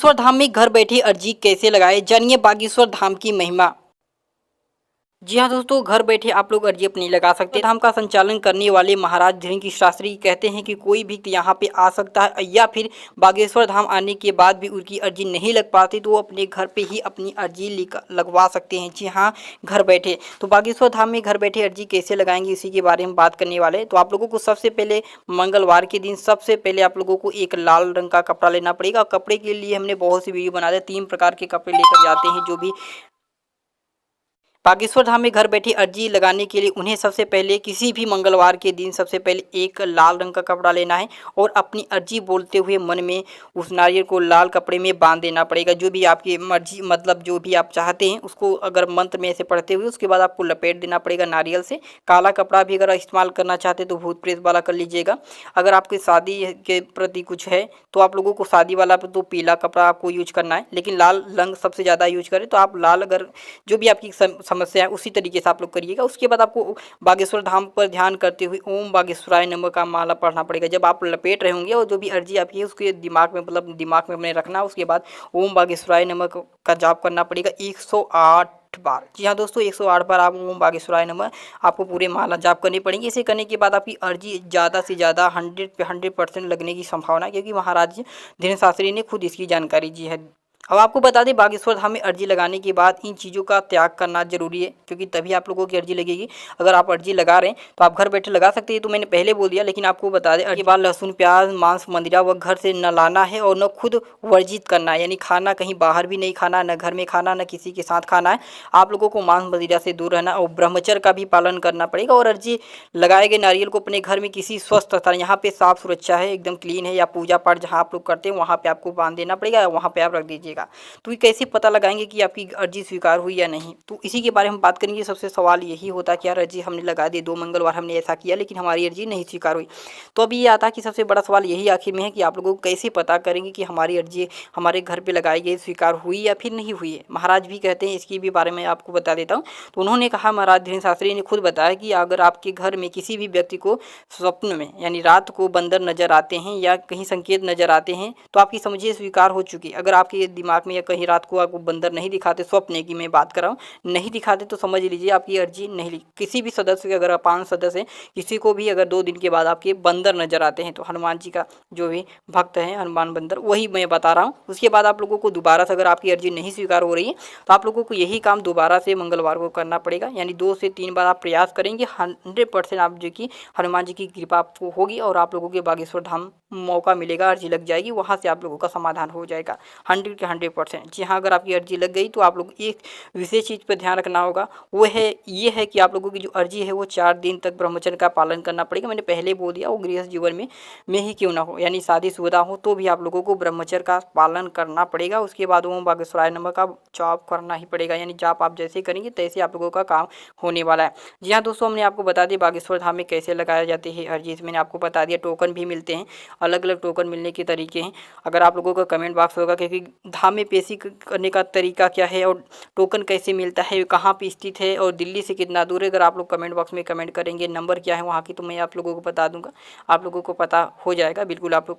बागेश्वर धाम में घर बैठे अर्जी कैसे लगाए, जानिए बागेश्वर धाम की महिमा। जी हाँ दोस्तों, घर बैठे आप लोग अर्जी अपनी लगा सकते हैं। धाम का संचालन करने वाले महाराज धीरेन्द्र शास्त्री कहते हैं कि कोई भी यहाँ पे आ सकता है, या फिर बागेश्वर धाम आने के बाद भी उनकी अर्जी नहीं लग पाती तो वो अपने घर पे ही अपनी अर्जी लगवा सकते हैं। जी हाँ, घर बैठे। तो बागेश्वर धाम में घर बैठे अर्जी कैसे लगाएंगे इसी के बारे में बात करने वाले हैं। तो आप लोगों को सबसे पहले मंगलवार के दिन सबसे पहले आप लोगों को एक लाल रंग का कपड़ा लेना पड़ेगा। कपड़े के लिए हमने बहुत सी वीडियो बना दिया, 3 प्रकार के कपड़े लेकर जाते हैं जो भी बागेश्वर धाम में घर बैठे अर्जी लगाने के लिए उन्हें सबसे पहले किसी भी मंगलवार के दिन सबसे पहले एक लाल रंग का कपड़ा लेना है और अपनी अर्जी बोलते हुए मन में उस नारियल को लाल कपड़े में बांध देना पड़ेगा। जो भी आपकी मर्जी, मतलब जो भी आप चाहते हैं उसको अगर मंत्र में ऐसे पढ़ते हुए उसके बाद आपको लपेट देना पड़ेगा नारियल से। काला कपड़ा भी अगर इस्तेमाल करना चाहते हैं तो भूत प्रेत वाला कर लीजिएगा। अगर आपकी शादी के प्रति कुछ है तो आप लोगों को शादी वाला तो पीला कपड़ा आपको यूज करना है, लेकिन लाल रंग सबसे ज़्यादा यूज करें। तो आप लाल, अगर जो भी आपकी समस्या है उसी तरीके से आप लोग करिएगा। उसके बाद आपको बागेश्वर धाम पर ध्यान करते हुए ओम बागेश्वराय नमः का माला पढ़ना पड़ेगा। जब आप लपेट रहे होंगे और जो भी अर्जी आपकी है उसके दिमाग में, मतलब दिमाग में अपने रखना। उसके बाद ओम बागेश्वराय नमः का जाप करना पड़ेगा 108 बार। जी हाँ दोस्तों, 108 बार आप ओम बागेश्वराय नमः आपको पूरे माला जाप करनी पड़ेंगे। इसे करने के बाद आपकी अर्जी ज़्यादा से ज़्यादा 100% लगने की संभावना है, क्योंकि महाराज धीरेन्द्र शास्त्री ने खुद इसकी जानकारी दी है। अब आपको बता दें, बागेश्वर धाम में अर्जी लगाने के बाद इन चीज़ों का त्याग करना जरूरी है, क्योंकि तभी आप लोगों की अर्जी लगेगी। अगर आप अर्जी लगा रहे हैं तो आप घर बैठे लगा सकते हैं, तो मैंने पहले बोल दिया, लेकिन आपको बता दें, अर्जी के बाद लहसुन, प्याज, मांस, मंदिरा व घर से न लाना है और न खुद वर्जित करना है। यानी खाना कहीं बाहर भी नहीं खाना, न घर में खाना, न किसी के साथ खाना है। आप लोगों को मांस मंदिरा से दूर रहना और ब्रह्मचर्य का भी पालन करना पड़ेगा। और अर्जी लगाए गए नारियल को अपने घर में किसी स्वस्थ स्थान, यहाँ पे साफ सुरक्षा है, एकदम क्लीन है, या पूजा पाठ जहाँ आप लोग करते हैं वहाँ पे आपको बांध देना पड़ेगा, वहाँ पे आप रख दीजिएगा। तो ये कैसे पता लगाएंगे कि आपकी अर्जी स्वीकार हुई या नहीं, तो इसी के बारे में बात करेंगे। सबसे सवाल यही होता है कि यार अर्जी हमने लगा दी, 2 मंगलवार हमने ऐसा किया लेकिन हमारी अर्जी नहीं स्वीकार हुई। तो अभी ये आता है कि सबसे बड़ा सवाल यही आखिर में है कि आप लोगों को कैसे पता करेंगे कि हमारी अर्जी हमारे घर पर लगाई गई स्वीकार हुई या फिर नहीं हुई है। महाराज भी कहते हैं, इसकी भी बारे में आपको बता देता हूँ। तो उन्होंने कहा, महाराज धीरेन्द्र शास्त्री ने खुद बताया कि अगर आपके घर में किसी भी व्यक्ति को स्वप्न में यानी रात को बंदर नजर आते हैं या कहीं संकेत नजर आते हैं तो आपकी समझिए स्वीकार हो चुकी। अगर आपके दिमाग में या कहीं रात को आपको बंदर नहीं दिखाते, स्वप्न की मैं बात कर रहा हूँ, नहीं दिखाते, तो समझ लीजिए आपकी अर्जी नहीं ली। किसी भी सदस्य के, अगर 5 सदस्य हैं, किसी को भी अगर 2 दिन के बाद आपके बंदर नजर आते हैं, तो हनुमान जी का जो भी भक्त है हनुमान बंदर, वही मैं बता रहा हूँ। उसके बाद आप लोगों को दोबारा से, अगर आपकी अर्जी नहीं स्वीकार हो रही है तो आप लोगों को यही काम दोबारा से मंगलवार को करना पड़ेगा। यानी 2 से 3 बार आप प्रयास करेंगे, 100% आप जो कि हनुमान जी की कृपा आपको होगी और आप लोगों के बागेश्वर धाम मौका मिलेगा, अर्जी लग जाएगी, वहाँ से आप लोगों का समाधान हो जाएगा 100 के 100%। जी हाँ, अगर आपकी अर्जी लग गई तो आप लोग एक विशेष चीज़ पर ध्यान रखना होगा, वो है ये है कि आप लोगों की जो अर्जी है वो 4 दिन तक ब्रह्मचर्य का पालन करना पड़ेगा। मैंने पहले बोल दिया, वो गृहस्थ जीवन में ही क्यों ना हो, यानी शादीशुदा हो तो भी आप लोगों को ब्रह्मचर्य का पालन करना पड़ेगा। उसके बाद ओम बागेश्वराय नमः का जाप करना ही पड़ेगा, यानी जाप आप जैसे करेंगे तैसे आप लोगों का काम होने वाला है। जी हाँ दोस्तों, हमने आपको बता दिया बागेश्वर धाम में कैसे लगाया जाते हैं अर्जी। मैंने आपको बता दिया, टोकन भी मिलते हैं, अलग अलग टोकन मिलने के तरीके हैं। अगर आप लोगों का कमेंट बॉक्स होगा क्योंकि धाम में पेशी करने का तरीका क्या है और टोकन कैसे मिलता है, कहाँ पे स्थित है और दिल्ली से कितना दूर है, अगर आप लोग कमेंट बॉक्स में कमेंट करेंगे नंबर क्या है वहाँ की, तो मैं आप लोगों को बता दूंगा, आप लोगों को पता हो जाएगा। बिल्कुल आप लोग